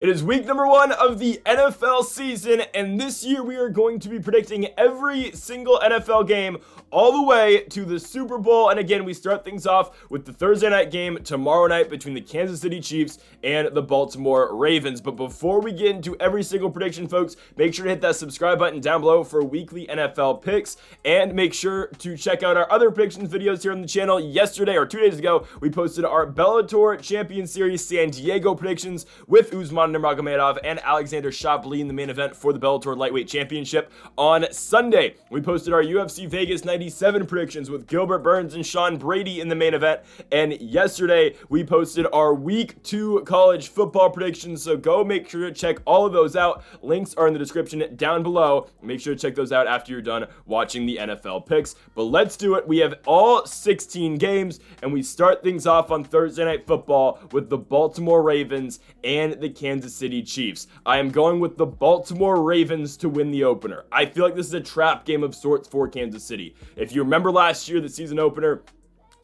It is week number 1 of the NFL season, and this year we are going to be predicting every single NFL game all the way to the Super Bowl. And again, we start things off with the Thursday night game tomorrow night between the Kansas City Chiefs and the Baltimore Ravens. But before we get into every single prediction, folks, make sure to hit that subscribe button down below for weekly NFL picks, and make sure to check out our other predictions videos here on the channel. Yesterday, or 2 days ago, we posted our Bellator Champion Series San Diego predictions with Usman Nurmagomedov and Alexander Shabliy in the main event for the Bellator Lightweight Championship. On Sunday, we posted our UFC Vegas 97 predictions with Gilbert Burns and Sean Brady in the main event. And yesterday, we posted our Week 2 college football predictions, so go make sure to check all of those out. Links are in the description down below. Make sure to check those out after you're done watching the NFL picks. But let's do it. We have all 16 games, and we start things off on Thursday Night Football with the Baltimore Ravens and the Kansas City Chiefs. I am going with the Baltimore Ravens to win the opener. I feel like this is a trap game of sorts for Kansas City. If you remember last year, the season opener,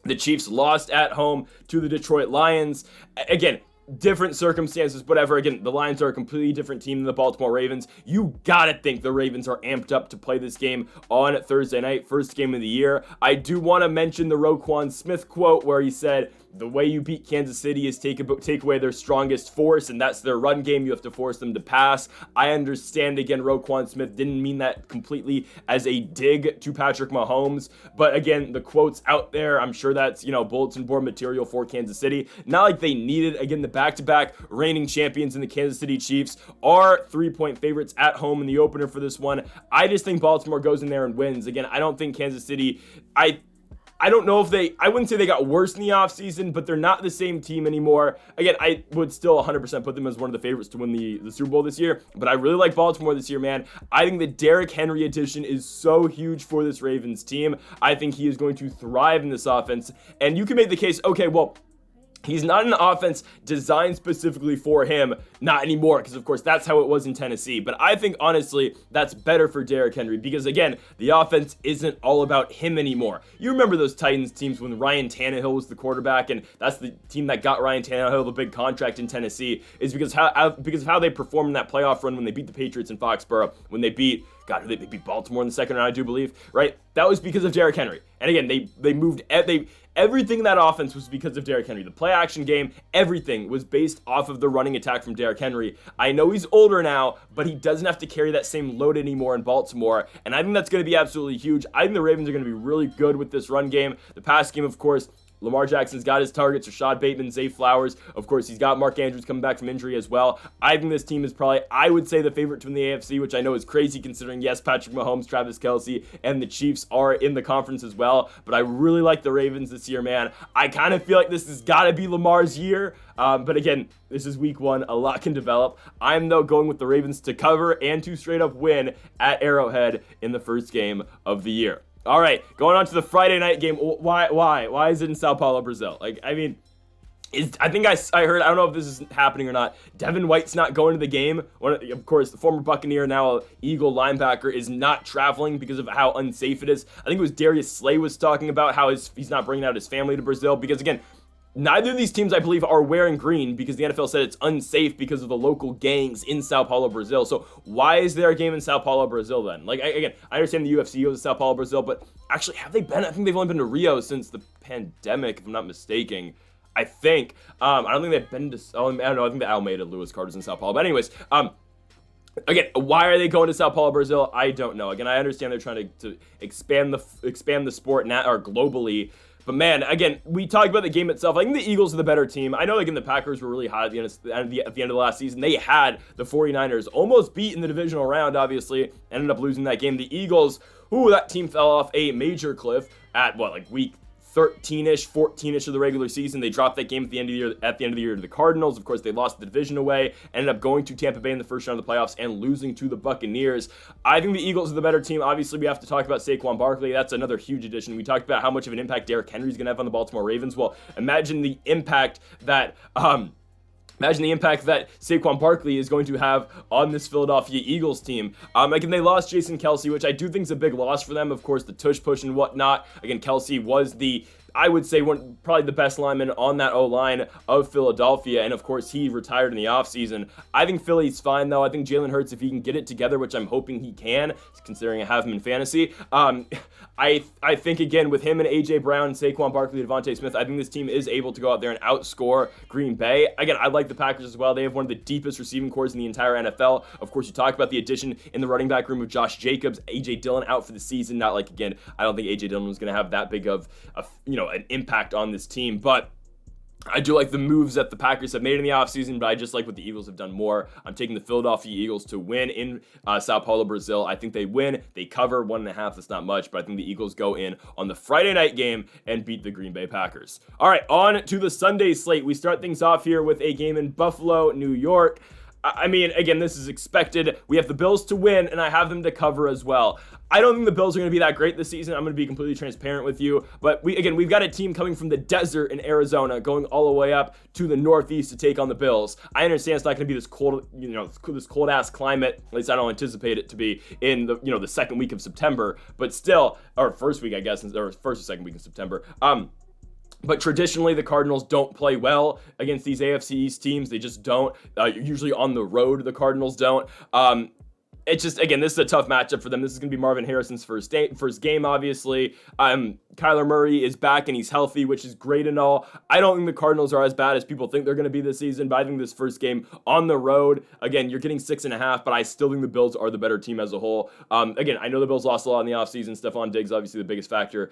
the Chiefs lost at home to the Detroit Lions. Again, different circumstances, whatever. Again, the Lions are a completely different team than the Baltimore Ravens. You gotta think the Ravens are amped up to play this game on Thursday night, first game of the year. I do want to mention the Roquan Smith quote where he said, "The way you beat Kansas City is take away their strongest force, and that's their run game. You have to force them to pass." I understand, again, Roquan Smith didn't mean that completely as a dig to Patrick Mahomes, but again, the quote's out there. I'm sure that's, bulletin board material for Kansas City. Not like they needed. Again, the back-to-back reigning champions in the Kansas City Chiefs are 3-point favorites at home in the opener for this one. I just think Baltimore goes in there and wins. Again, I don't think Kansas City, I don't know if I wouldn't say they got worse in the offseason, but they're not the same team anymore. Again, I would still 100% put them as one of the favorites to win the Super Bowl this year, but I really like Baltimore this year, man. I think the Derrick Henry addition is so huge for this Ravens team. I think he is going to thrive in this offense, and you can make the case, okay, well, he's not an offense designed specifically for him, not anymore, because of course that's how it was in Tennessee. But I think honestly that's better for Derrick Henry, because again, the offense isn't all about him anymore. You remember those Titans teams when Ryan Tannehill was the quarterback, and that's the team that got Ryan Tannehill the big contract in Tennessee, is because of how they performed in that playoff run when they beat the Patriots in Foxborough, when they beat they beat Baltimore in the second round, I do believe, right? That was because of Derrick Henry. And again, everything in that offense was because of Derrick Henry. The play action game, everything was based off of the running attack from Derrick Henry. I know he's older now, but he doesn't have to carry that same load anymore in Baltimore. And I think that's going to be absolutely huge. I think the Ravens are going to be really good with this run game. The pass game, of course, Lamar Jackson's got his targets, Rashad Bateman, Zay Flowers. Of course, he's got Mark Andrews coming back from injury as well. I think this team is probably, I would say, the favorite to win the AFC, which I know is crazy considering, yes, Patrick Mahomes, Travis Kelce, and the Chiefs are in the conference as well. But I really like the Ravens this year, man. I kind of feel like this has got to be Lamar's year. But again, this is week 1. A lot can develop. I'm, though, going with the Ravens to cover and to straight up win at Arrowhead in the first game of the year. All right, going on to the Friday night game. Why is it in Sao Paulo, Brazil? I think I heard, I don't know if this is happening or not, Devin White's not going to the game. Of course, the former Buccaneer, now Eagle linebacker, is not traveling because of how unsafe it is. I think it was Darius Slay was talking about how he's not bringing out his family to Brazil because, again, neither of these teams, I believe, are wearing green because the NFL said it's unsafe because of the local gangs in Sao Paulo, Brazil. So why is there a game in Sao Paulo, Brazil then? Again, I understand the UFC goes to Sao Paulo, Brazil, but actually, have they been? I think they've only been to Rio since the pandemic, if I'm not mistaken. I think. I don't think they've been to, I don't know, I think the Almeida Lewis Carter's in Sao Paulo. But anyways, again, why are they going to Sao Paulo, Brazil? I don't know. Again, I understand they're trying to expand the sport now, or globally. But man, again, we talked about the game itself. I think the Eagles are the better team. I know, again, the Packers were really hot at the end of the last season. They had the 49ers almost beat in the divisional round, obviously. Ended up losing that game. The Eagles, that team fell off a major cliff at, week 13-ish, 14-ish of the regular season. They dropped that game at the end of the year to the Cardinals. Of course, they lost the division away, ended up going to Tampa Bay in the first round of the playoffs and losing to the Buccaneers. I think the Eagles are the better team. Obviously, we have to talk about Saquon Barkley. That's another huge addition. We talked about how much of an impact Derrick Henry is going to have on the Baltimore Ravens. Well, imagine the impact that Saquon Barkley is going to have on this Philadelphia Eagles team. Again, they lost Jason Kelce, which I do think is a big loss for them. Of course, the tush push and whatnot. Again, Kelce was the I would say probably the best lineman on that O-line of Philadelphia, and of course he retired in the offseason. I think Philly's fine though. I think Jalen Hurts, if he can get it together, which I'm hoping he can, considering I have him in fantasy, I think again with him and AJ Brown, Saquon Barkley, Devontae Smith, I think this team is able to go out there and outscore Green Bay. Again, I like the Packers as well. They have one of the deepest receiving cores in the entire NFL. Of course, you talk about the addition in the running back room of Josh Jacobs, AJ Dillon out for the season. Not like, again, I don't think AJ Dillon was going to have that big of an impact on this team, but I do like the moves that the Packers have made in the offseason, but I just like what the Eagles have done more. I'm taking the Philadelphia Eagles to win in Sao Paulo, Brazil. I think they win. They cover 1.5. That's not much, but I think the Eagles go in on the Friday night game and beat the Green Bay Packers. All right, on to the Sunday slate. We start things off here with a game in Buffalo, New York. I mean, again, this is expected. We have the Bills to win, and I have them to cover as well. I don't think the Bills are going to be that great this season. I'm going to be completely transparent with you. But we've got a team coming from the desert in Arizona, going all the way up to the Northeast to take on the Bills. I understand it's not going to be this cold, this cold ass climate. At least I don't anticipate it to be in the second week of September. But still, or first week, I guess, or first or second week of September. But traditionally, the Cardinals don't play well against these AFC East teams. They just don't. Usually on the road, the Cardinals don't. It's just, again, this is a tough matchup for them. This is going to be Marvin Harrison's first game, obviously. Kyler Murray is back and he's healthy, which is great and all. I don't think the Cardinals are as bad as people think they're going to be this season, but I think this first game on the road, again, you're getting 6.5, but I still think the Bills are the better team as a whole. Again, I know the Bills lost a lot in the offseason. Stephon Diggs, obviously the biggest factor.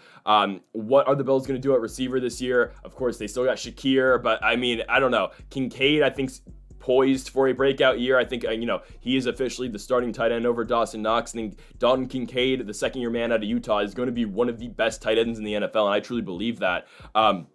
What are the Bills going to do at receiver this year? Of course, they still got Shakir, but I mean, I don't know. Kincaid, I think, poised for a breakout year. I think, he is officially the starting tight end over Dawson Knox. I think Dalton Kincaid, the second-year man out of Utah, is going to be one of the best tight ends in the NFL, and I truly believe that. I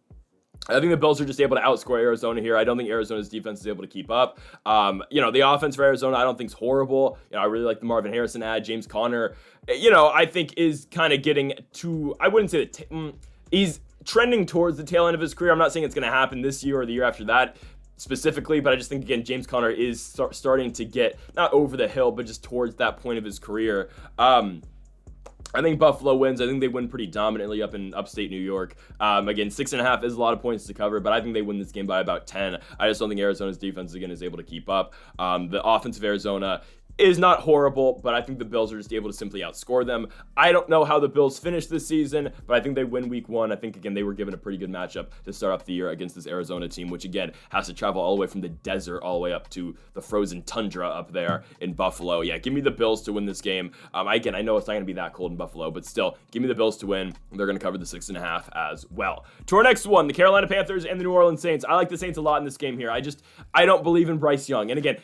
think the Bills are just able to outscore Arizona here. I don't think Arizona's defense is able to keep up. The offense for Arizona, I don't think is horrible. I really like the Marvin Harrison ad. James Conner, I think is kind of getting to, I wouldn't say that he's trending towards the tail end of his career. I'm not saying it's going to happen this year or the year after that specifically, but I just think, again, James Conner is starting to get, not over the hill, but just towards that point of his career. I think Buffalo wins. I think they win pretty dominantly up in upstate New York. Again, 6.5 is a lot of points to cover, but I think they win this game by about 10. I just don't think Arizona's defense, again, is able to keep up. The offense of Arizona is not horrible, but I think the Bills are just able to simply outscore them. I don't know how the Bills finish this season, but I think they win week 1. I think, again, they were given a pretty good matchup to start off the year against this Arizona team, which, again, has to travel all the way from the desert all the way up to the frozen tundra up there in Buffalo. Yeah, give me the Bills to win this game. Again, I know it's not going to be that cold in Buffalo, but still, give me the Bills to win. They're going to cover the 6.5 as well. To our next one, the Carolina Panthers and the New Orleans Saints. I like the Saints a lot in this game here. I don't believe in Bryce Young. And again,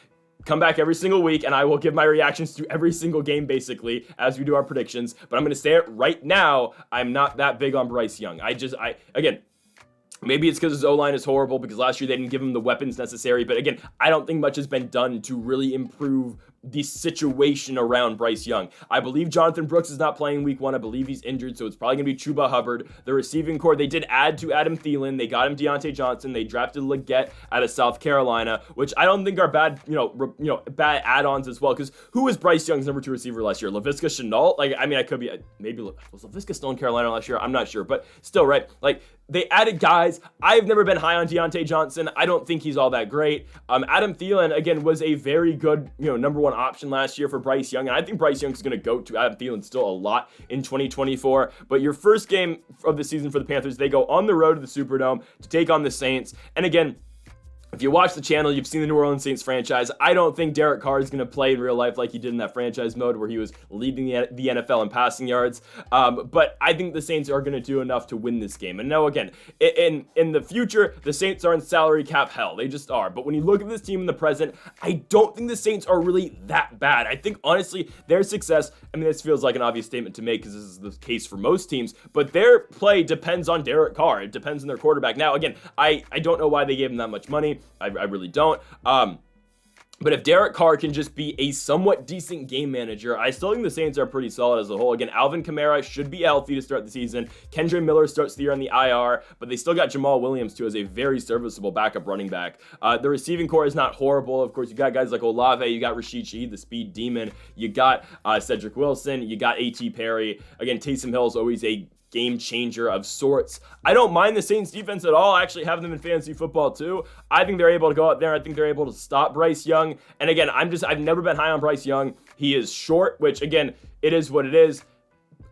come back every single week, and I will give my reactions to every single game, basically, as we do our predictions. But I'm going to say it right now. I'm not that big on Bryce Young. Again, maybe it's because his O-line is horrible, because last year they didn't give him the weapons necessary. But again, I don't think much has been done to really improve the situation around Bryce Young. I believe Jonathan Brooks is not playing week 1. I believe he's injured, so it's probably going to be Chuba Hubbard. The receiving core, they did add to Adam Thielen. They got him Deontay Johnson. They drafted Leggett out of South Carolina, which I don't think are bad, bad add-ons as well, because who was Bryce Young's number 2 receiver last year? Laviska Shenault? I could be, maybe, was Laviska still in Carolina last year? I'm not sure, but still, right? They added guys. I've never been high on Deontay Johnson. I don't think he's all that great. Adam Thielen, again, was a very good, number 1 option last year for Bryce Young, and I think Bryce Young is going to go to Adam Thielen still a lot in 2024. But your first game of the season for the Panthers, they go on the road to the Superdome to take on the Saints. And again, if you watch the channel, you've seen the New Orleans Saints franchise. I don't think Derek Carr is going to play in real life like he did in that franchise mode where he was leading the NFL in passing yards. But I think the Saints are going to do enough to win this game. And no, again, in the future, the Saints are in salary cap hell. They just are. But when you look at this team in the present, I don't think the Saints are really that bad. I think, honestly, their success, this feels like an obvious statement to make because this is the case for most teams, but their play depends on Derek Carr. It depends on their quarterback. Now, again, I don't know why they gave him that much money. I really don't. But if Derek Carr can just be a somewhat decent game manager, I still think the Saints are pretty solid as a whole. Again, Alvin Kamara should be healthy to start the season. Kendre Miller starts the year on the IR, but they still got Jamal Williams, too, as a very serviceable backup running back. The receiving core is not horrible. Of course, you got guys like Olave, you got Rashid Shaheed, the speed demon. You got Cedric Wilson, you got A.T. Perry. Again, Taysom Hill is always a game changer of sorts. I don't mind the Saints defense at all. I actually have them in fantasy football too. I think they're able to go out there. I think they're able to stop Bryce Young. And again, I've never been high on Bryce Young. He is short, which again, it is what it is.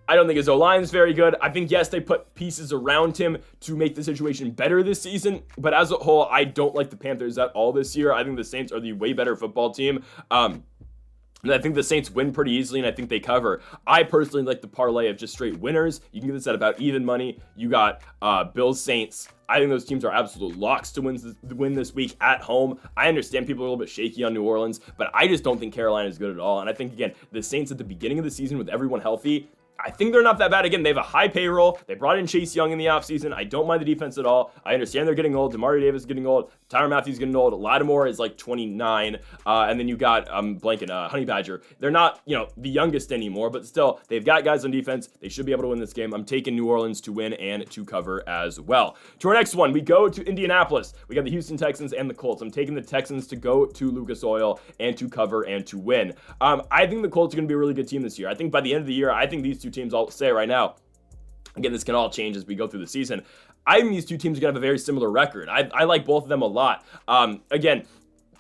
I don't think his O-line is very good. I think, yes, they put pieces around him to make the situation better this season. But as a whole, I don't like the Panthers at all this year. I think the Saints are the way better football team. And I think the Saints win pretty easily, and I think they cover. I personally like the parlay of just straight winners. You can get this at about even money. You got Bills, Saints. I think those teams are absolute locks to win this week at home. I understand people are a little bit shaky on New Orleans, but I just don't think Carolina is good at all. And I think, again, the Saints at the beginning of the season with everyone healthy, I think they're not that bad. Again, they have a high payroll. They brought in Chase Young in the offseason. I don't mind the defense at all. I understand they're getting old. Demario Davis is getting old. Tyrann Mathieu is getting old. Lattimore is like 29. And then you got, Honey Badger. They're not, the youngest anymore, but still, they've got guys on defense. They should be able to win this game. I'm taking New Orleans to win and to cover as well. To our next one, we go to Indianapolis. We got the Houston Texans and the Colts. I'm taking the Texans to go to Lucas Oil and to cover and to win. I think the Colts are going to be a really good team this year. I think by the end of the year, I think these two teams, I'll say right now, again, this can all change as we go through the season. I think these two teams are going to have a very similar record. I like both of them a lot. Again,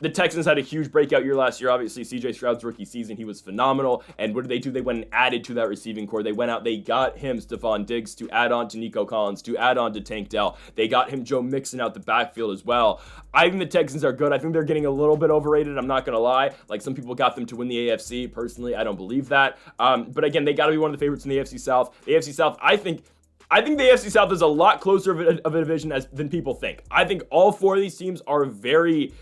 the Texans had a huge breakout year last year. Obviously, CJ Stroud's rookie season, he was phenomenal. And what did they do? They went and added to that receiving core. They went out, they got him Stephon Diggs to add on to Nico Collins, to add on to Tank Dell. They got him Joe Mixon out the backfield as well. I think the Texans are good. I think they're getting a little bit overrated. I'm not going to lie. Like, some people got them to win the AFC. Personally, I don't believe that. But again, they got to be one of the favorites in the AFC South. The AFC South, I think the AFC South is a lot closer of a division than people think. I think all four of these teams are very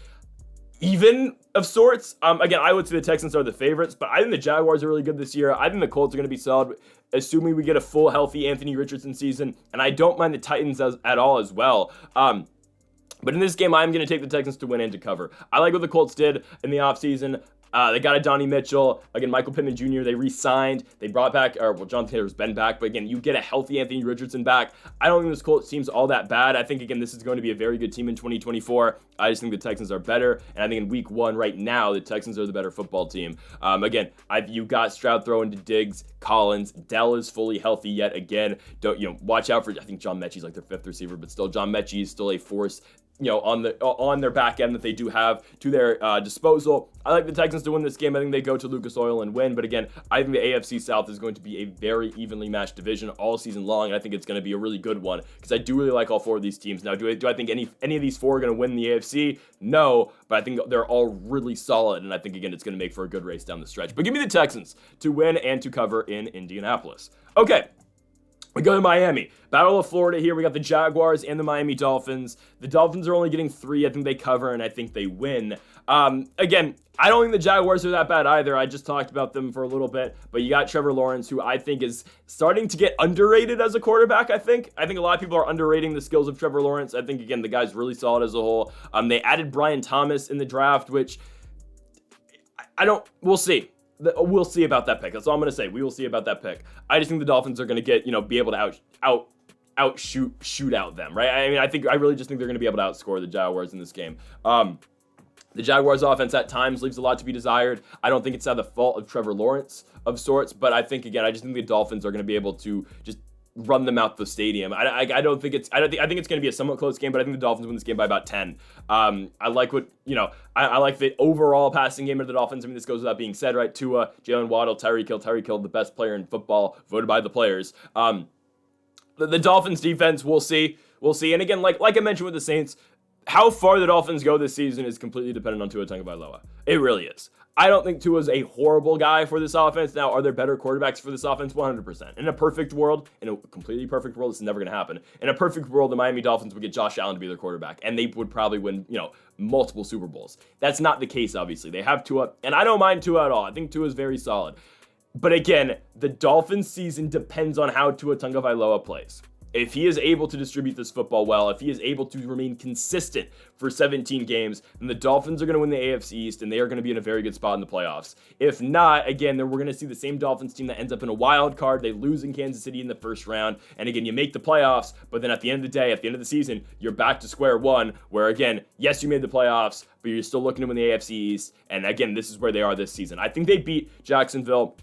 even of sorts. Again, I would say the Texans are the favorites, but I think the Jaguars are really good this year. I think the Colts are going to be solid, assuming we get a full, healthy Anthony Richardson season, and I don't mind the Titans at all as well. But in this game, I'm going to take the Texans to win and to cover. I like what the Colts did in the offseason. They got a Donnie Mitchell. Again, Michael Pittman Jr., they re-signed. They brought back, Jonathan Taylor's been back. But again, you get a healthy Anthony Richardson back. I don't think this Colts team's all that bad. I think, again, this is going to be a very good team in 2024. I just think the Texans are better. And I think in week one right now, the Texans are the better football team. Again, you got Stroud throwing to Diggs, Collins. Dell is fully healthy yet again. Watch out for, I think John Mechie's like their fifth receiver, but still, John Mechie is still a force on their back end that they do have to their disposal. I like the Texans to win this game. I think they go to Lucas Oil and win. But again, I think the AFC South is going to be a very evenly matched division all season long. And I think it's going to be a really good one because I do really like all four of these teams. Now, do I think any of these four are going to win the AFC? No, but I think they're all really solid. And I think, again, it's going to make for a good race down the stretch. But give me the Texans to win and to cover in Indianapolis. Okay. We go to Miami. Battle of Florida here. We got the Jaguars and the Miami Dolphins. The Dolphins are only getting 3. I think they cover, and I think they win. Again, I don't think the Jaguars are that bad either. I just talked about them for a little bit. But you got Trevor Lawrence, who I think is starting to get underrated as a quarterback, I think. I think a lot of people are underrating the skills of Trevor Lawrence. I think, again, the guy's really solid as a whole. They added Brian Thomas in the draft, which we'll see. We'll see about that pick. That's all I'm going to say. We will see about that pick. I just think the Dolphins are going to get, be able to shoot out them, right? I mean, I really just think they're going to be able to outscore the Jaguars in this game. The Jaguars offense at times leaves a lot to be desired. I don't think it's at the fault of Trevor Lawrence of sorts, but I think, again, I just think the Dolphins are going to be able to just run them out the stadium. I think it's going to be a somewhat close game, but I think the Dolphins win this game by about 10. I like I like the overall passing game of the Dolphins. I mean, this goes without being said, right? Tua, Jalen Waddle, Tyreek Hill, the best player in football, voted by the players. The Dolphins defense, we'll see. And again, like I mentioned with the Saints, how far the Dolphins go this season is completely dependent on Tua Tagovailoa. It really is. I don't think Tua's a horrible guy for this offense. Now, are there better quarterbacks for this offense? 100%. In a perfect world, in a completely perfect world, this is never going to happen. In a perfect world, the Miami Dolphins would get Josh Allen to be their quarterback, and they would probably win, multiple Super Bowls. That's not the case, obviously. They have Tua, and I don't mind Tua at all. I think Tua is very solid. But again, the Dolphins season depends on how Tua Tagovailoa plays. If he is able to distribute this football well, if he is able to remain consistent for 17 games, then the Dolphins are going to win the AFC East, and they are going to be in a very good spot in the playoffs. If not, again, then we're going to see the same Dolphins team that ends up in a wild card. They lose in Kansas City in the first round, and again, you make the playoffs, but then at the end of the day, at the end of the season, you're back to square one, where again, yes, you made the playoffs, but you're still looking to win the AFC East, and again, this is where they are this season. I think they beat Jacksonville.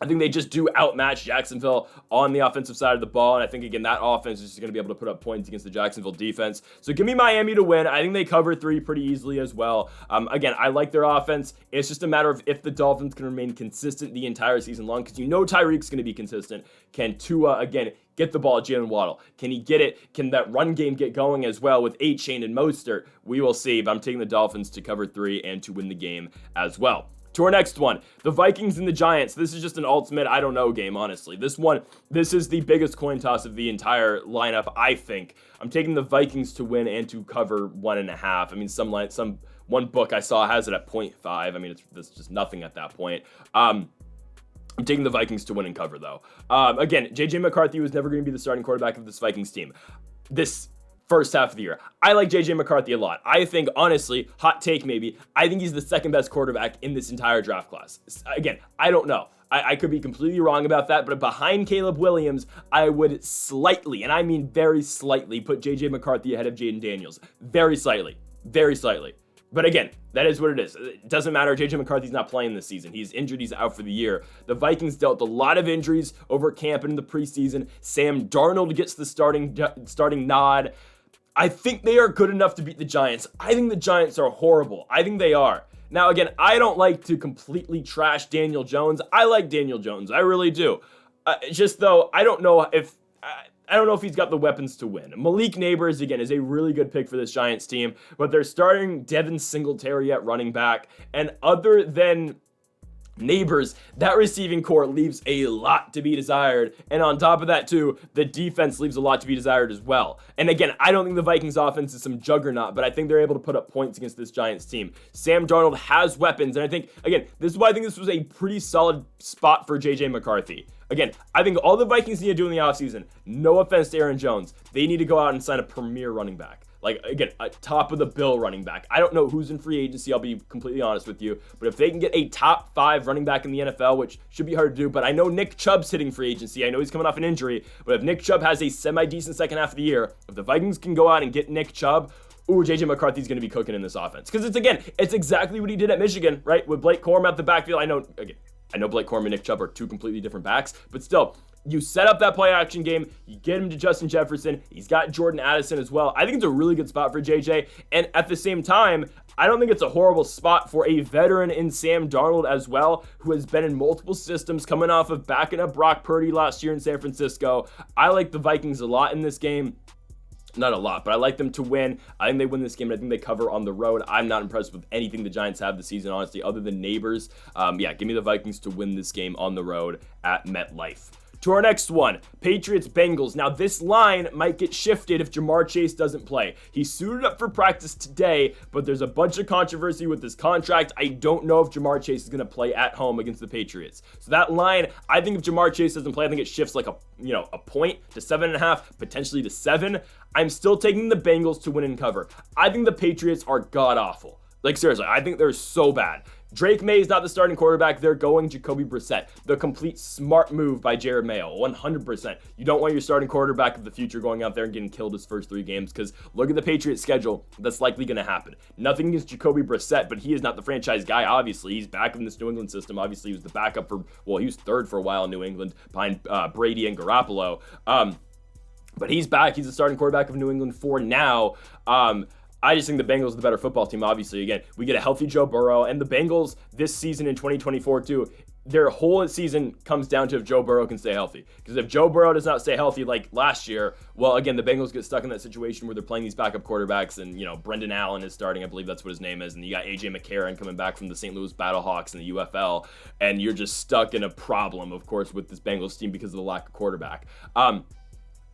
I think they just do outmatch Jacksonville on the offensive side of the ball. And I think, again, that offense is just going to be able to put up points against the Jacksonville defense. So give me Miami to win. I think they cover 3 pretty easily as well. Again, I like their offense. It's just a matter of if the Dolphins can remain consistent the entire season long, because Tyreek's going to be consistent. Can Tua, again, get the ball at Jalen Waddle? Can he get it? Can that run game get going as well with A-Chain and Mostert? We will see. But I'm taking the Dolphins to cover 3 and to win the game as well. To our next one, the Vikings and the Giants. This is just an ultimate I don't know game, honestly. This is the biggest coin toss of the entire lineup, I think. I'm taking the Vikings to win and to cover 1.5. I mean, one book I saw has it at 0.5. I mean, it's just nothing at that point. I'm taking the Vikings to win and cover, though. Again, J.J. McCarthy was never going to be the starting quarterback of this Vikings team. This first half of the year, I like J.J. McCarthy a lot. I think, honestly, hot take maybe, I think he's the second best quarterback in this entire draft class. Again, I don't know. I could be completely wrong about that, but behind Caleb Williams, I would slightly, and I mean very slightly, put J.J. McCarthy ahead of Jaden Daniels. Very slightly. Very slightly. But again, that is what it is. It doesn't matter. J.J. McCarthy's not playing this season. He's injured. He's out for the year. The Vikings dealt a lot of injuries over camp and in the preseason. Sam Darnold gets the starting nod. I think they are good enough to beat the Giants. I think the Giants are horrible. I think they are. Now, again, I don't like to completely trash Daniel Jones. I like Daniel Jones. I really do. Just though, I don't know if he's got the weapons to win. Malik Neighbors, again, is a really good pick for this Giants team, but they're starting Devin Singletary at running back. And other than Neighbors, that receiving core leaves a lot to be desired. And on top of that, too, the defense leaves a lot to be desired as well. And again, I don't think the Vikings offense is some juggernaut, but I think they're able to put up points against this Giants team. Sam Darnold has weapons, and I think, again, this is why I think this was a pretty solid spot for J.J. McCarthy. Again, I think all the Vikings need to do in the offseason, no offense to Aaron Jones, they need to go out and sign a premier running back. Like, again, a top of the bill running back. I don't know who's in free agency, I'll be completely honest with you. But if they can get a top 5 running back in the NFL, which should be hard to do, but I know Nick Chubb's hitting free agency. I know he's coming off an injury. But if Nick Chubb has a semi-decent second half of the year, if the Vikings can go out and get Nick Chubb, J.J. McCarthy's going to be cooking in this offense. Because it's exactly what he did at Michigan, right? With Blake Corum at the backfield. I know Blake Corum and Nick Chubb are 2 completely different backs, but still, you set up that play action game, you get him to Justin Jefferson, he's got Jordan Addison as well. I think it's a really good spot for JJ, and at the same time, I don't think it's a horrible spot for a veteran in Sam Darnold as well, who has been in multiple systems, coming off of backing up Brock Purdy last year in San Francisco. I like the Vikings a lot in this game. Not a lot, but I like them to win. I think they win this game, and I think they cover on the road. I'm not impressed with anything the Giants have this season, honestly, other than Neighbors. Give me the Vikings to win this game on the road at MetLife. To our next one, Patriots-Bengals. Now, this line might get shifted if Jamar Chase doesn't play. He suited up for practice today, but there's a bunch of controversy with his contract. I don't know if Jamar Chase is going to play at home against the Patriots. So that line, I think if Jamar Chase doesn't play, I think it shifts like a point to 7.5, potentially to 7. I'm still taking the Bengals to win and cover. I think the Patriots are god-awful. Like, seriously, I think they're so bad. Drake May is not the starting quarterback. They're going Jacoby Brissett. The complete smart move by Jared Mayo, 100%. You don't want your starting quarterback of the future going out there and getting killed his first 3 games, because look at the Patriots' schedule. That's likely going to happen. Nothing against Jacoby Brissett, but he is not the franchise guy, obviously. He's back in this New England system. Obviously, he was the backup he was 3rd for a while in New England behind Brady and Garoppolo. But he's back. He's the starting quarterback of New England for now. I just think the Bengals are the better football team, obviously. Again, we get a healthy Joe Burrow, and the Bengals this season in 2024 too, their whole season comes down to if Joe Burrow can stay healthy. Because if Joe Burrow does not stay healthy like last year, well, again, the Bengals get stuck in that situation where they're playing these backup quarterbacks, and, Brendan Allen is starting, I believe that's what his name is, and you got A.J. McCarron coming back from the St. Louis Battlehawks in the UFL, and you're just stuck in a problem, of course, with this Bengals team because of the lack of quarterback.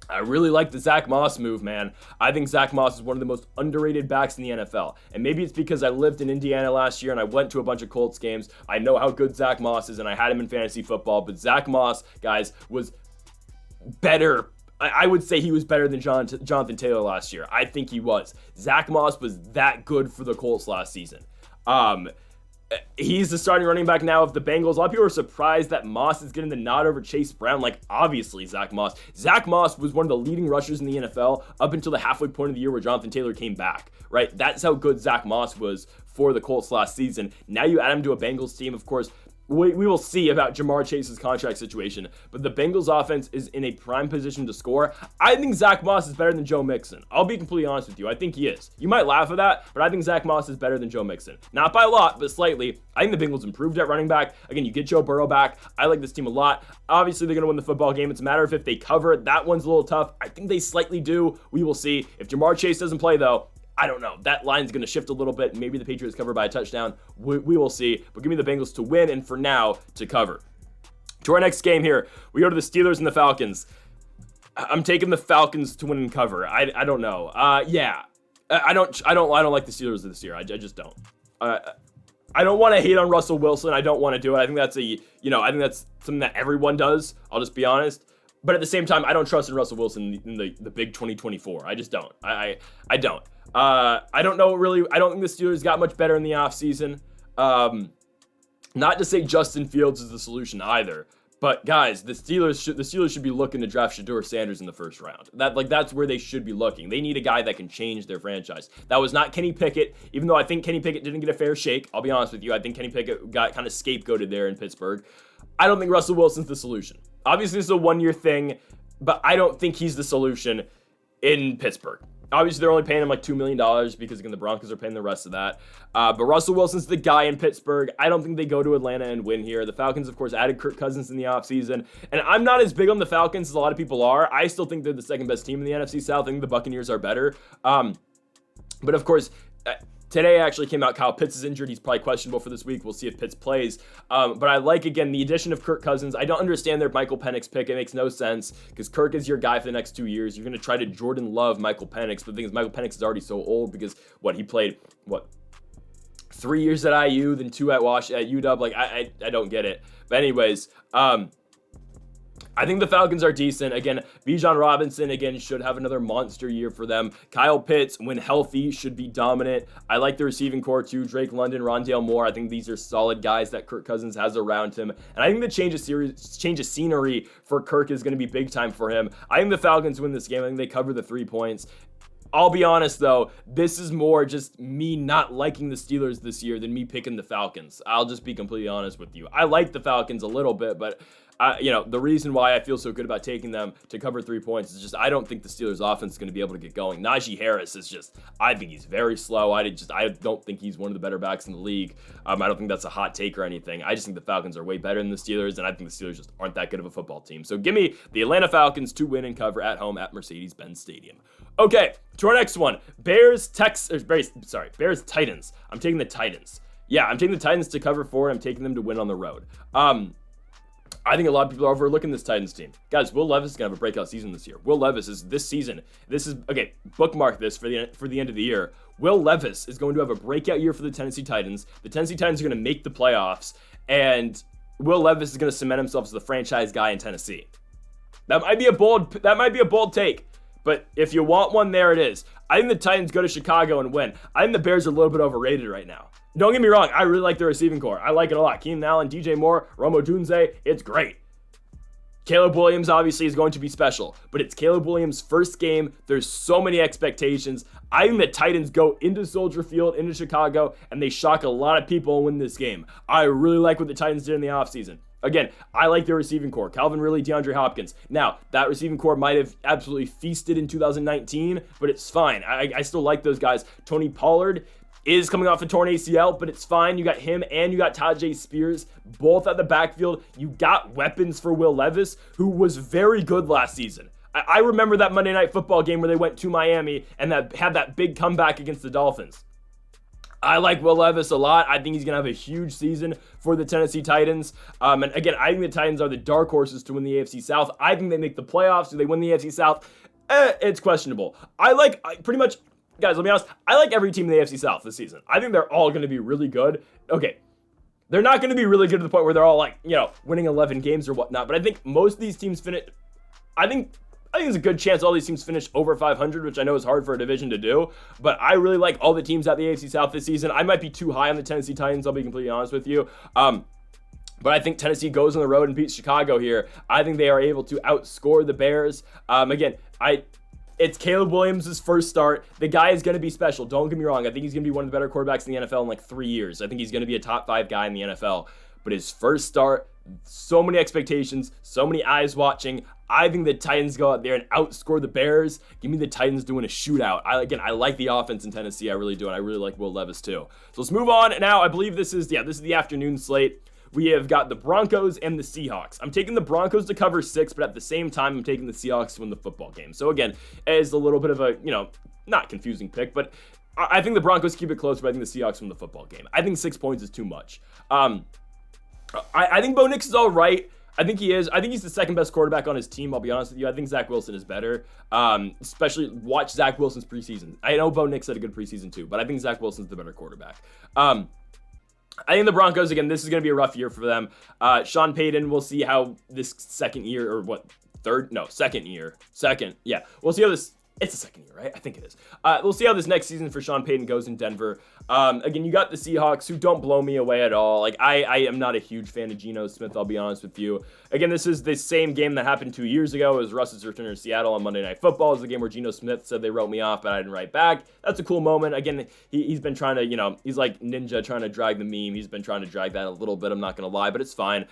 I really like the Zach Moss move, man. I think Zach Moss is one of the most underrated backs in the NFL. And maybe it's because I lived in Indiana last year and I went to a bunch of Colts games. I know how good Zach Moss is, and I had him in fantasy football. But Zach Moss, guys, was better. I would say he was better than Jonathan Taylor last year. I think he was. Zach Moss was that good for the Colts last season. He's the starting running back now of the Bengals. A lot of people are surprised that Moss is getting the nod over Chase Brown. Like, obviously, Zach Moss. Zach Moss was one of the leading rushers in the NFL up until the halfway point of the year where Jonathan Taylor came back, right? That's how good Zach Moss was for the Colts last season. Now you add him to a Bengals team, of course. we will see about Jamar Chase's contract situation, but the Bengals offense is in a prime position to score. I think Zach Moss is better than Joe Mixon. I'll be completely honest with you. I think he is. You might laugh at that, but I think Zach Moss is better than Joe Mixon. Not by a lot, but slightly. I think the Bengals improved at running back. Again, you get Joe Burrow back. I like this team a lot. Obviously, they're going to win the football game. It's a matter of if they cover. That one's a little tough. I think they slightly do. We will see. If Jamar Chase doesn't play, though, I don't know. That line's going to shift a little bit. Maybe the Patriots cover by a touchdown. We will see. But give me the Bengals to win and for now to cover. To our next game here, we go to the Steelers and the Falcons. I'm taking the Falcons to win and cover. I don't know. Yeah. I don't like the Steelers this year. I just don't. I don't want to hate on Russell Wilson. I don't want to do it. I think that's I think that's something that everyone does. I'll just be honest. But at the same time, I don't trust in Russell Wilson in the big 2024. I just don't. I don't. I don't know really. I don't think the Steelers got much better in the offseason. Not to say Justin Fields is the solution either, but guys, the Steelers should be looking to draft Shedeur Sanders in the first round. That's where they should be looking. They need a guy that can change their franchise. That was not Kenny Pickett, even though I think Kenny Pickett didn't get a fair shake. I'll be honest with you. I think Kenny Pickett got kind of scapegoated there in Pittsburgh. I don't think Russell Wilson's the solution. Obviously, this is a one-year thing, but I don't think he's the solution in Pittsburgh. Obviously, they're only paying him like $2 million because, again, the Broncos are paying the rest of that. But Russell Wilson's the guy in Pittsburgh. I don't think they go to Atlanta and win here. The Falcons, of course, added Kirk Cousins in the offseason. And I'm not as big on the Falcons as a lot of people are. I still think they're the second best team in the NFC South. I think the Buccaneers are better. But, of course, today actually came out Kyle Pitts is injured. He's probably questionable for this week. We'll see if Pitts plays. But I like, again, the addition of Kirk Cousins. I don't understand their Michael Penix pick. It makes no sense because Kirk is your guy for the next 2 years. You're going to try to Jordan Love Michael Penix. But the thing is, Michael Penix is already so old because, he played, 3 years at IU, then 2 at UW. Like, I don't get it. But anyways, I think the Falcons are decent. Again, Bijan Robinson, should have another monster year for them. Kyle Pitts, when healthy, should be dominant. I like the receiving core too. Drake London, Rondale Moore. I think these are solid guys that Kirk Cousins has around him. And I think the change of scenery for Kirk is going to be big time for him. I think the Falcons win this game. I think they cover the 3 points. I'll be honest, though, this is more just me not liking the Steelers this year than me picking the Falcons. I'll just be completely honest with you. I like the Falcons a little bit, but the reason why I feel so good about taking them to cover 3 points is just I don't think the Steelers offense is going to be able to get going. Najee Harris is just, I think he's very slow. I don't think he's one of the better backs in the league. I don't think that's a hot take or anything. I just think the Falcons are way better than the Steelers, and I think the Steelers just aren't that good of a football team. So give me the Atlanta Falcons to win and cover at home at Mercedes-Benz Stadium. Okay, to our next one. Bears, Titans. I'm taking the Titans. Yeah, I'm taking the Titans to cover 4. I'm taking them to win on the road. I think a lot of people are overlooking this Titans team. Guys, Will Levis is going to have a breakout season this year. Will Levis is this season. Okay, bookmark this for the end of the year. Will Levis is going to have a breakout year for the Tennessee Titans. The Tennessee Titans are going to make the playoffs, and Will Levis is going to cement himself as the franchise guy in Tennessee. That might be a bold take, but if you want one, there it is. I think the Titans go to Chicago and win. I think the Bears are a little bit overrated right now. Don't get me wrong, I really like their receiving core. I like it a lot. Keenan Allen, DJ Moore, Rome Odunze, it's great. Caleb Williams obviously is going to be special, but it's Caleb Williams' first game. There's so many expectations. I think the Titans go into Soldier Field, into Chicago, and they shock a lot of people and win this game. I really like what the Titans did in the offseason. Again, I like their receiving core. Calvin Ridley, DeAndre Hopkins. Now, that receiving core might have absolutely feasted in 2019, but it's fine. I still like those guys. Tony Pollard is coming off a torn ACL, but it's fine. You got him and you got Tajay Spears, both at the backfield. You got weapons for Will Levis, who was very good last season. I remember that Monday Night Football game where they went to Miami and had that big comeback against the Dolphins. I like Will Levis a lot. I think he's going to have a huge season for the Tennessee Titans. And again, I think the Titans are the dark horses to win the AFC South. I think they make the playoffs. Do they win the AFC South? It's questionable. Guys, let me be honest. I like every team in the AFC South this season. I think they're all going to be really good. Okay, they're not going to be really good to the point where they're all winning 11 games or whatnot. But I think most of these teams finish. I think there's a good chance all these teams finish over 500, which I know is hard for a division to do. But I really like all the teams at the AFC South this season. I might be too high on the Tennessee Titans. I'll be completely honest with you. But I think Tennessee goes on the road and beats Chicago here. I think they are able to outscore the Bears. It's Caleb Williams' first start. The guy is going to be special. Don't get me wrong. I think he's going to be one of the better quarterbacks in the NFL in 3 years. I think he's going to be a top 5 guy in the NFL. but his first start, so many expectations, so many eyes watching. I think the Titans go out there and outscore the Bears. Give me the Titans doing a shootout. I like the offense in Tennessee. I really do, and I really like Will Levis too. So let's move on. Now, I believe this is the afternoon slate. We have got the Broncos and the Seahawks. I'm taking the Broncos to cover 6, but at the same time, I'm taking the Seahawks to win the football game. So again, it's a little bit of a, not confusing pick, but I think the Broncos keep it close, but I think the Seahawks win the football game. I think 6 points is too much. I think Bo Nix is all right. I think he is. I think he's the second best quarterback on his team, I'll be honest with you. I think Zach Wilson is better. Especially watch Zach Wilson's preseason. I know Bo Nix had a good preseason too, but I think Zach Wilson's the better quarterback. I think the Broncos, again, this is going to be a rough year for them. Sean Payton, we'll see how this second year, or what, third? No, second year. Second, yeah. We'll see how this, it's the second year, right? I think it is. We'll see how this next season for Sean Payton goes in Denver. Again, you got the Seahawks, who don't blow me away at all. Like, I am not a huge fan of Geno Smith, I'll be honest with you. Again, this is the same game that happened 2 years ago. It was Russ's return to Seattle on Monday Night Football. It was the game where Geno Smith said they wrote me off, but I didn't write back. That's a cool moment. Again, he's been trying to, he's like Ninja trying to drag the meme. He's been trying to drag that a little bit, I'm not going to lie, but it's fine.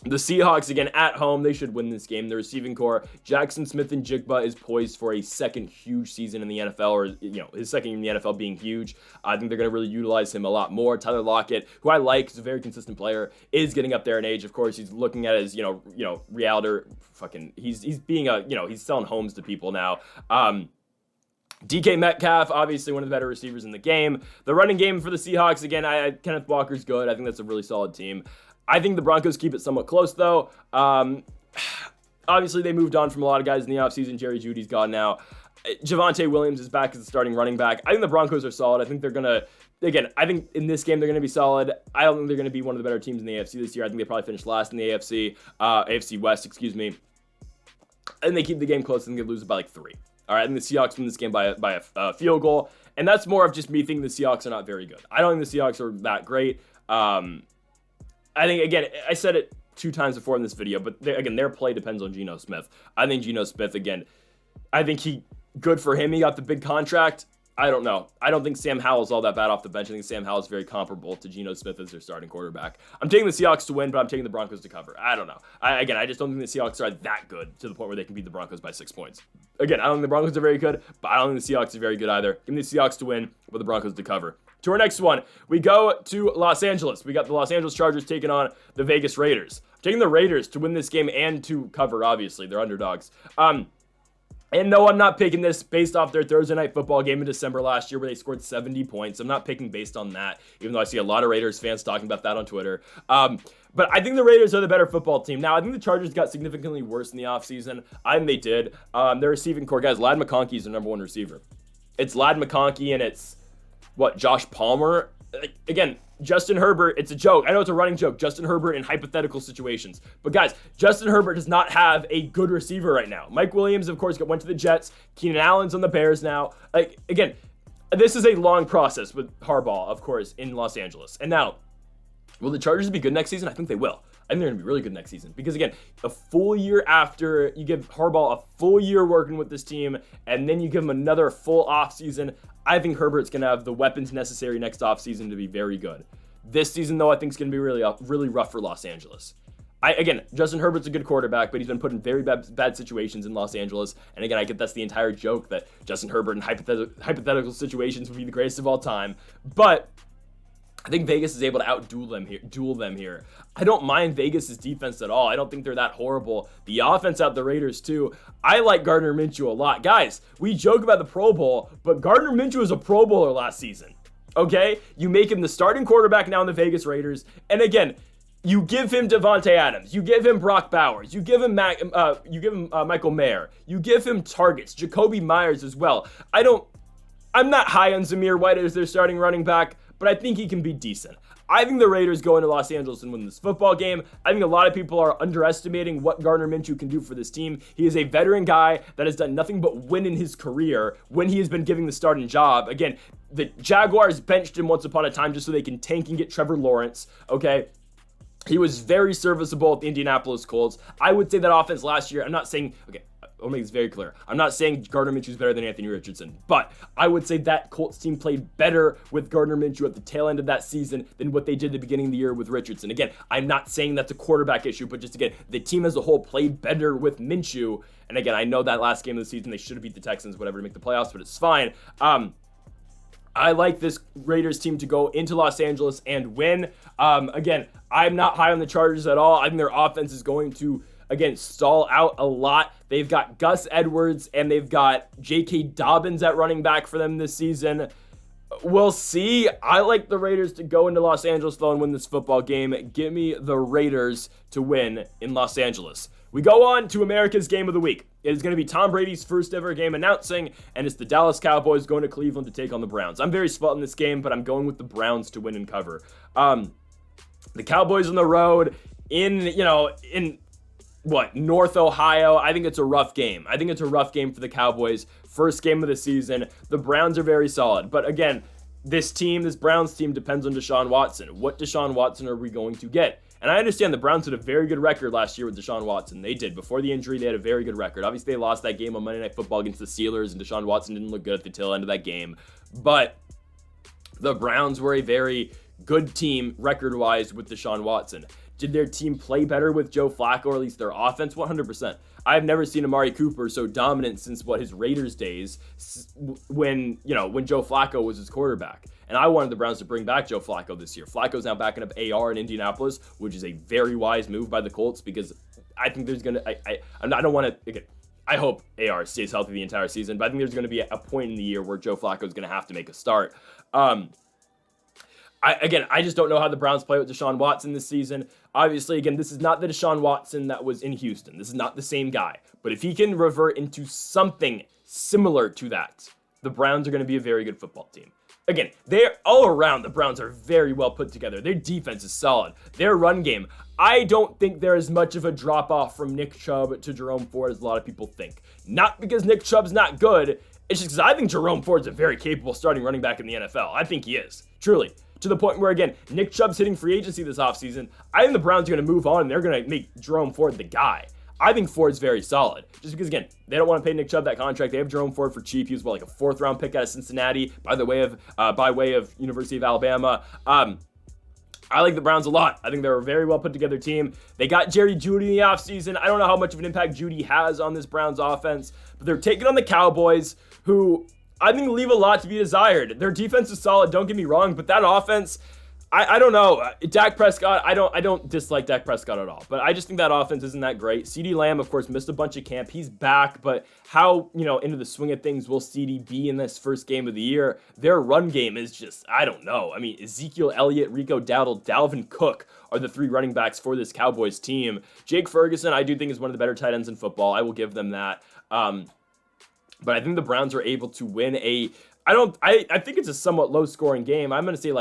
The Seahawks, again, at home, they should win this game. The receiving core, Jackson Smith-Njigba is poised for a second huge season in the NFL, or, his second year in the NFL being huge. I think they're going to really utilize him a lot more. Tyler Lockett, who I like, is a very consistent player, is getting up there in age. Of course, he's looking at his, realtor, he's being he's selling homes to people now. DK Metcalf, obviously one of the better receivers in the game. The running game for the Seahawks, again, Kenneth Walker's good. I think that's a really solid team. I think the Broncos keep it somewhat close, though. Obviously, they moved on from a lot of guys in the offseason. Jerry Jeudy's gone now. Javonte Williams is back as the starting running back. I think the Broncos are solid. I think they're going to, again, I think in this game they're going to be solid. I don't think they're going to be one of the better teams in the AFC this year. I think they probably finished last in the AFC West, excuse me. And they keep the game close and they lose it by like 3. All right, I think the Seahawks win this game by a field goal. And that's more of just me thinking the Seahawks are not very good. I don't think the Seahawks are that great. I think, again, I said it 2 times before in this video, but their play depends on Geno Smith. I think Geno Smith, again, good for him. He got the big contract. I don't know. I don't think Sam Howell's all that bad off the bench. I think Sam Howell's very comparable to Geno Smith as their starting quarterback. I'm taking the Seahawks to win, but I'm taking the Broncos to cover. I don't know. I just don't think the Seahawks are that good to the point where they can beat the Broncos by 6 points. Again, I don't think the Broncos are very good, but I don't think the Seahawks are very good either. Give me the Seahawks to win, but the Broncos to cover. To our next one, we go to Los Angeles. We got the Los Angeles Chargers taking on the Vegas Raiders. I'm taking the Raiders to win this game and to cover, obviously. They're underdogs. And no, I'm not picking this based off their Thursday Night Football game in December last year where they scored 70 points. I'm not picking based on that, even though I see a lot of Raiders fans talking about that on Twitter. But I think the Raiders are the better football team. Now, I think the Chargers got significantly worse in the offseason. I think they did. Their receiving core, guys, Ladd McConkey is their number 1 receiver. It's Ladd McConkey and it's, Josh Palmer? Again, Justin Herbert, it's a joke. I know it's a running joke. Justin Herbert in hypothetical situations. But guys, Justin Herbert does not have a good receiver right now. Mike Williams, of course, went to the Jets. Keenan Allen's on the Bears now. Again, this is a long process with Harbaugh, of course, in Los Angeles. And now, will the Chargers be good next season? I think they will. I think they're going to be really good next season. Because, again, a full year after you give Harbaugh a full year working with this team, and then you give him another full offseason, I think Herbert's going to have the weapons necessary next offseason to be very good. This season, though, I think is going to be really rough for Los Angeles. Again, Justin Herbert's a good quarterback, but he's been put in very bad situations in Los Angeles. And again, I get that's the entire joke that Justin Herbert in hypothetical situations would be the greatest of all time. But I think Vegas is able to outduel them here. I don't mind Vegas' defense at all. I don't think they're that horrible. The offense out the Raiders too. I like Gardner Minshew a lot. Guys, we joke about the Pro Bowl, but Gardner Minshew was a Pro Bowler last season. Okay? You make him the starting quarterback now in the Vegas Raiders. And again, you give him Devontae Adams. You give him Brock Bowers. You give him Michael Mayer. You give him targets. Jacoby Myers as well. I'm not high on Zamir White as their starting running back, but I think he can be decent. I think the Raiders go into Los Angeles and win this football game. I think a lot of people are underestimating what Gardner Minshew can do for this team. He is a veteran guy that has done nothing but win in his career when he has been given the starting job. Again, the Jaguars benched him once upon a time just so they can tank and get Trevor Lawrence, okay? He was very serviceable at the Indianapolis Colts. I would say that offense last year, I'm not saying, okay, I'll make this very clear. I'm not saying Gardner Minshew is better than Anthony Richardson, but I would say that Colts team played better with Gardner Minshew at the tail end of that season than what they did at the beginning of the year with Richardson. Again, I'm not saying that's a quarterback issue, but just again, the team as a whole played better with Minshew. And again, I know that last game of the season, they should have beat the Texans, whatever, to make the playoffs, but it's fine. I like this Raiders team to go into Los Angeles and win. Again, I'm not high on the Chargers at all. I think their offense is going to, again, stall out a lot. They've got Gus Edwards and they've got J.K. Dobbins at running back for them this season. We'll see. I like the Raiders to go into Los Angeles, though, and win this football game. Give me the Raiders to win in Los Angeles. We go on to America's Game of the Week. It is going to be Tom Brady's first ever game announcing, and it's the Dallas Cowboys going to Cleveland to take on the Browns. I'm very split in this game, but I'm going with the Browns to win and cover. The Cowboys on the road in North Ohio. I think it's a rough game. I think it's a rough game for the Cowboys. First game of the season. The Browns are very solid. But again, this Browns team depends on Deshaun Watson. What Deshaun Watson are we going to get? And I understand the Browns had a very good record last year with Deshaun Watson. They did. Before the injury, they had a very good record. Obviously, they lost that game on Monday Night Football against the Steelers, and Deshaun Watson didn't look good at the tail end of that game. But the Browns were a very good team record-wise with Deshaun Watson. Did their team play better with Joe Flacco, or at least their offense? 100%. I've never seen Amari Cooper so dominant since his Raiders days, when Joe Flacco was his quarterback. And I wanted the Browns to bring back Joe Flacco this year. Flacco's now backing up AR in Indianapolis, which is a very wise move by the Colts, because I think there's going to, I hope AR stays healthy the entire season, but I think there's going to be a point in the year where Joe Flacco is going to have to make a start. I just don't know how the Browns play with Deshaun Watson this season. Obviously, again, this is not the Deshaun Watson that was in Houston. This is not the same guy. But if he can revert into something similar to that, the Browns are going to be a very good football team. Again, they're all around. The Browns are very well put together. Their defense is solid. Their run game, I don't think there is much of a drop-off from Nick Chubb to Jerome Ford as a lot of people think. Not because Nick Chubb's not good. It's just because I think Jerome Ford's a very capable starting running back in the NFL. I think he is, truly. To the point where, again, Nick Chubb's hitting free agency this offseason. I think the Browns are going to move on, and they're going to make Jerome Ford the guy. I think Ford's very solid. Just because, again, they don't want to pay Nick Chubb that contract. They have Jerome Ford for cheap. He was, like a 4th-round pick out of Cincinnati by way of University of Alabama. I like the Browns a lot. I think they're a very well put-together team. They got Jerry Jeudy in the offseason. I don't know how much of an impact Jeudy has on this Browns offense, but they're taking on the Cowboys, who I think leave a lot to be desired. Their defense is solid, don't get me wrong, but that offense, I don't know. Dak Prescott, I don't dislike Dak Prescott at all, but I just think that offense isn't that great. CeeDee Lamb, of course, missed a bunch of camp. He's back, but how, into the swing of things will CeeDee be in this first game of the year? Their run game is just, I don't know. I mean, Ezekiel Elliott, Rico Dowdle, Dalvin Cook are the 3 running backs for this Cowboys team. Jake Ferguson, I do think, is one of the better tight ends in football. I will give them that. But I think the Browns are able to win I think it's a somewhat low-scoring game. I'm going to say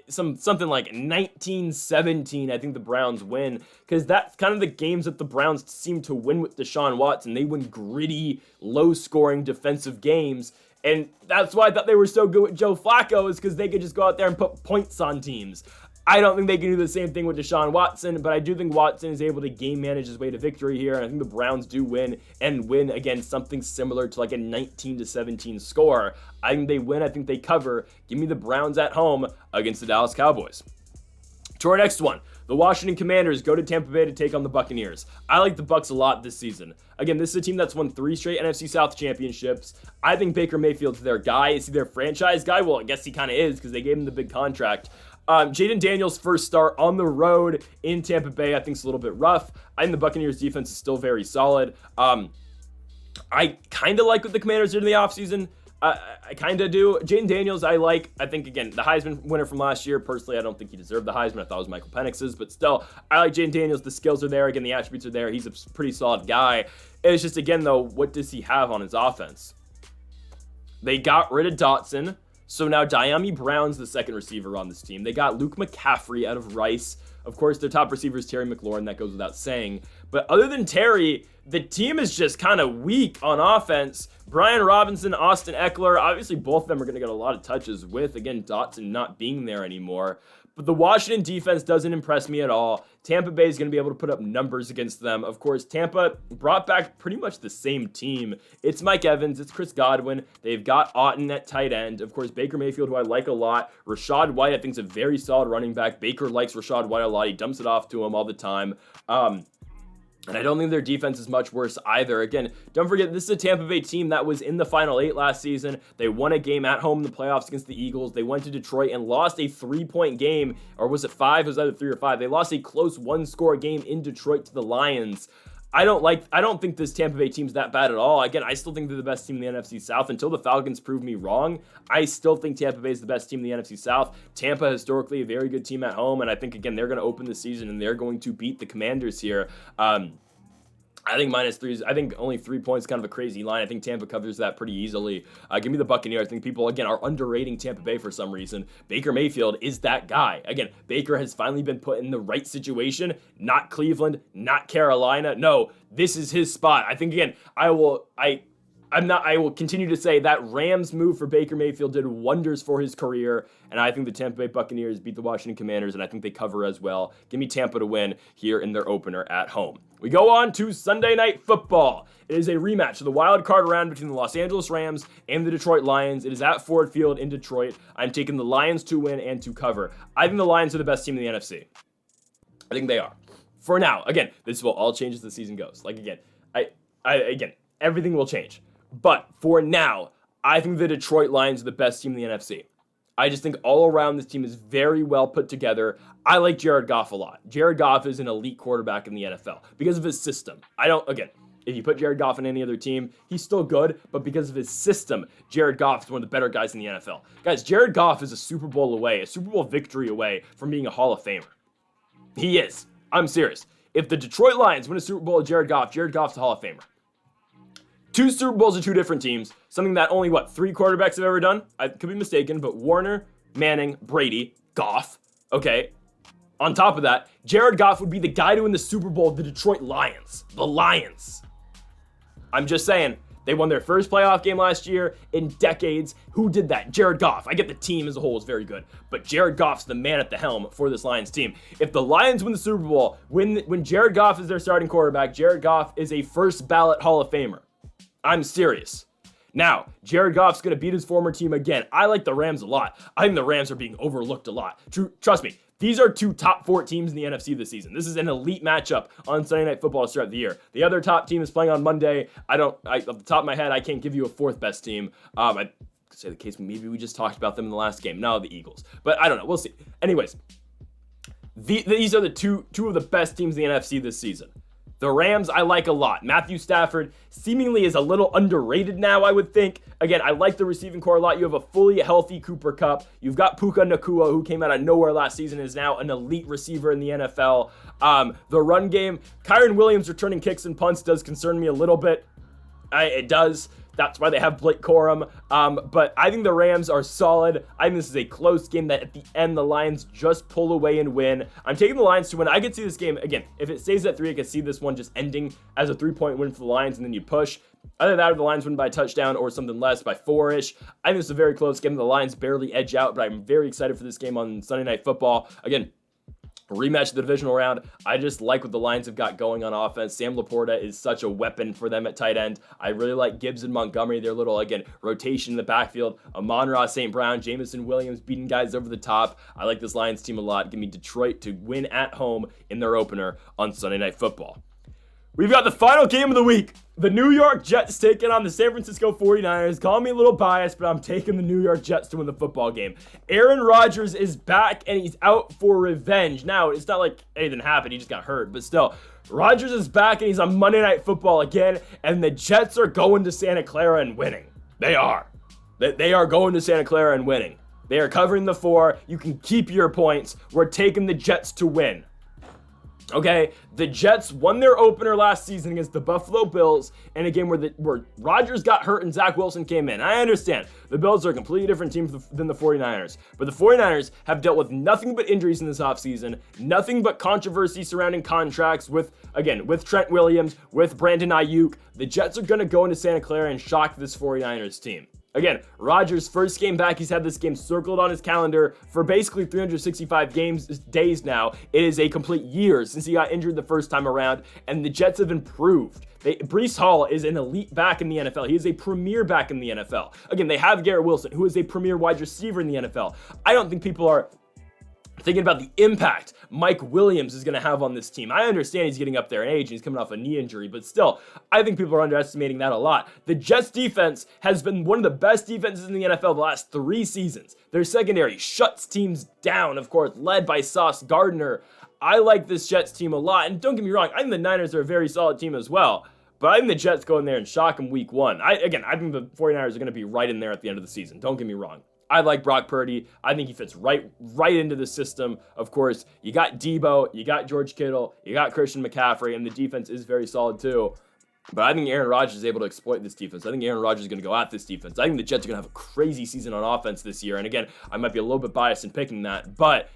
something like 19-17. I think the Browns win, because that's kind of the games that the Browns seem to win with Deshaun Watson. They win gritty, low-scoring defensive games, and that's why I thought they were so good with Joe Flacco, is because they could just go out there and put points on teams. I don't think they can do the same thing with Deshaun Watson, but I do think Watson is able to game manage his way to victory here, and I think the Browns do win, and win, again, something similar to like a 19-17 score. I think they win. I think they cover. Give me the Browns at home against the Dallas Cowboys. To our next one. The Washington Commanders go to Tampa Bay to take on the Buccaneers. I like the Bucs a lot this season. Again, this is a team that's won 3 straight NFC South championships. I think Baker Mayfield's their guy. Is he their franchise guy? Well, I guess he kind of is, because they gave him the big contract. Jaden Daniels' first start on the road in Tampa Bay, I think, is a little bit rough. I think the Buccaneers' defense is still very solid. I kind of like what the Commanders did in the offseason. I kind of do. Jaden Daniels, I like. I think, again, the Heisman winner from last year. Personally, I don't think he deserved the Heisman. I thought it was Michael Penix's. But still, I like Jaden Daniels. The skills are there. Again, the attributes are there. He's a pretty solid guy. It's just, again, though, what does he have on his offense? They got rid of Dotson. So now Diami Brown's the second receiver on this team. They got Luke McCaffrey out of Rice. Of course, their top receiver is Terry McLaurin. That goes without saying. But other than Terry, the team is just kind of weak on offense. Brian Robinson, Austin Eckler, obviously both of them are going to get a lot of touches with, again, Dotson not being there anymore. But the Washington defense doesn't impress me at all. Tampa Bay is going to be able to put up numbers against them. Of course, Tampa brought back pretty much the same team. It's Mike Evans. It's Chris Godwin. They've got Otton at tight end. Of course, Baker Mayfield, who I like a lot. Rashad White, I think, is a very solid running back. Baker likes Rashad White a lot. He dumps it off to him all the time. And I don't think their defense is much worse either. Again, don't forget, this is a Tampa Bay team that was in the Final 8 last season. They won a game at home in the playoffs against the Eagles. They went to Detroit and lost a 3-point game. Or was it 5? It was either 3 or 5. They lost a close one-score game in Detroit to the Lions. I don't think this Tampa Bay team's that bad at all. Again, I still think they're the best team in the NFC South. Until the Falcons prove me wrong, I still think Tampa Bay is the best team in the NFC South. Tampa, historically, a very good team at home, and I think, again, they're going to open the season, and they're going to beat the Commanders here. I think -3 I think only 3 points, kind of a crazy line. I think Tampa covers that pretty easily. Give me the Buccaneers. I think people, again, are underrating Tampa Bay for some reason. Baker Mayfield is that guy. Again, Baker has finally been put in the right situation. Not Cleveland, not Carolina. No, this is his spot. I think, again, I will continue to say that Rams move for Baker Mayfield did wonders for his career, and I think the Tampa Bay Buccaneers beat the Washington Commanders, and I think they cover as well. Give me Tampa to win here in their opener at home. We go on to Sunday Night Football. It is a rematch of the wild card round between the Los Angeles Rams and the Detroit Lions. It is at Ford Field in Detroit. I'm taking the Lions to win and to cover. I think the Lions are the best team in the NFC. I think they are. For now, again, this will all change as the season goes. Like, again, again, everything will change. But for now, I think the Detroit Lions are the best team in the NFC. I just think all around this team is very well put together. I like Jared Goff a lot. Jared Goff is an elite quarterback in the NFL because of his system. If you put Jared Goff on any other team, he's still good, but because of his system, Jared Goff is one of the better guys in the NFL. Guys, Jared Goff is a Super Bowl victory away from being a Hall of Famer. He is. I'm serious. If the Detroit Lions win a Super Bowl with Jared Goff's a Hall of Famer. 2 Super Bowls of 2 different teams, something that only, 3 quarterbacks have ever done? I could be mistaken, but Warner, Manning, Brady, Goff, okay? On top of that, Jared Goff would be the guy to win the Super Bowl with the Detroit Lions. The Lions. I'm just saying, they won their first playoff game last year in decades. Who did that? Jared Goff. I get the team as a whole is very good, but Jared Goff's the man at the helm for this Lions team. If the Lions win the Super Bowl, when Jared Goff is their starting quarterback, Jared Goff is a first ballot Hall of Famer. I'm serious. Now, Jared Goff's going to beat his former team again. I like the Rams a lot. I think the Rams are being overlooked a lot. Trust me, these are 2 top 4 teams in the NFC this season. This is an elite matchup on Sunday Night Football to start the year. The other top team is playing on Monday. Off the top of my head, I can't give you a 4th best team. I could say the case, maybe we just talked about them in the last game. No, the Eagles. But I don't know. We'll see. Anyways, these are the two of the best teams in the NFC this season. The Rams, I like a lot. Matthew Stafford seemingly is a little underrated now, I would think. Again, I like the receiving core a lot. You have a fully healthy Cooper Kupp. You've got Puka Nacua, who came out of nowhere last season and is now an elite receiver in the NFL. The run game, Kyron Williams returning kicks and punts does concern me a little bit. It does. That's why they have Blake Corum. But I think the Rams are solid. I think this is a close game that at the end, the Lions just pull away and win. I'm taking the Lions to win. I could see this game, again, if it stays at 3, I could see this one just ending as a 3-point win for the Lions, and then you push. Either that or the Lions win by a touchdown or something less by 4-ish. I think this is a very close game. The Lions barely edge out, but I'm very excited for this game on Sunday Night Football. Again, rematch of the divisional round. I just like what the Lions have got going on offense. Sam Laporta is such a weapon for them at tight end. I really like Gibbs and Montgomery. Their little, again, rotation in the backfield. Amon-Ra St. Brown, Jamison Williams beating guys over the top. I like this Lions team a lot. Give me Detroit to win at home in their opener on Sunday Night Football. We've got the final game of the week. The New York Jets taking on the San Francisco 49ers. Call me a little biased, but I'm taking the New York Jets to win the football game. Aaron Rodgers is back, and he's out for revenge. Now, it's not like anything happened. He just got hurt. But still, Rodgers is back, and he's on Monday Night Football again. And the Jets are going to Santa Clara and winning. They are. They are going to Santa Clara and winning. They are covering the 4. You can keep your points. We're taking the Jets to win. Okay, the Jets won their opener last season against the Buffalo Bills in a game where Rodgers got hurt and Zach Wilson came in. I understand. The Bills are a completely different team than the 49ers. But the 49ers have dealt with nothing but injuries in this offseason, nothing but controversy surrounding contracts with Trent Williams, with Brandon Ayuk. The Jets are going to go into Santa Clara and shock this 49ers team. Again, Rodgers' first game back, he's had this game circled on his calendar for basically 365 days now. It is a complete year since he got injured the first time around, and the Jets have improved. Breece Hall is an elite back in the NFL. He is a premier back in the NFL. Again, they have Garrett Wilson, who is a premier wide receiver in the NFL. I don't think people are thinking about the impact Mike Williams is going to have on this team. I understand he's getting up there in age and he's coming off a knee injury, but still, I think people are underestimating that a lot. The Jets defense has been one of the best defenses in the NFL the last 3 seasons. Their secondary shuts teams down, of course, led by Sauce Gardner. I like this Jets team a lot, and don't get me wrong, I think the Niners are a very solid team as well, but I think the Jets go in there and shock them week 1. I think the 49ers are going to be right in there at the end of the season. Don't get me wrong. I like Brock Purdy. I think he fits right into the system. Of course, you got Debo, you got George Kittle, you got Christian McCaffrey, and the defense is very solid too. But I think Aaron Rodgers is able to exploit this defense. I think Aaron Rodgers is going to go at this defense. I think the Jets are going to have a crazy season on offense this year. And again, I might be a little bit biased in picking that, but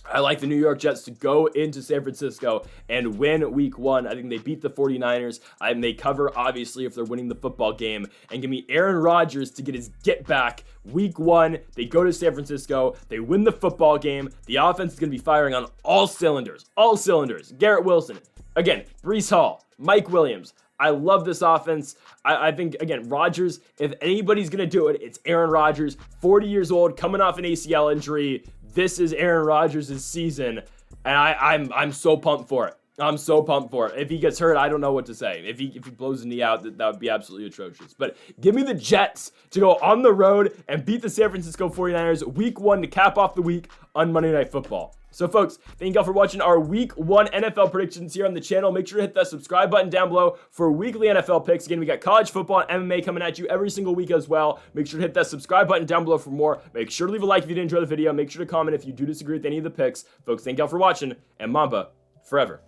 I like the New York Jets to go into San Francisco and win week 1. I think they beat the 49ers. They cover, obviously, if they're winning the football game. And give me Aaron Rodgers to get his get back week 1. They go to San Francisco. They win the football game. The offense is going to be firing on all cylinders. All cylinders. Garrett Wilson. Again, Breece Hall. Mike Williams. I love this offense. I think, again, Rodgers, if anybody's going to do it, it's Aaron Rodgers. 40 years old, coming off an ACL injury. This is Aaron Rodgers' season, and I'm so pumped for it. I'm so pumped for it. If he gets hurt, I don't know what to say. If he blows his knee out, that would be absolutely atrocious. But give me the Jets to go on the road and beat the San Francisco 49ers week 1 to cap off the week on Monday Night Football. So, folks, thank y'all for watching our Week 1 NFL predictions here on the channel. Make sure to hit that subscribe button down below for weekly NFL picks. Again, we got college football and MMA coming at you every single week as well. Make sure to hit that subscribe button down below for more. Make sure to leave a like if you did enjoy the video. Make sure to comment if you do disagree with any of the picks. Folks, thank y'all for watching, and Mamba forever.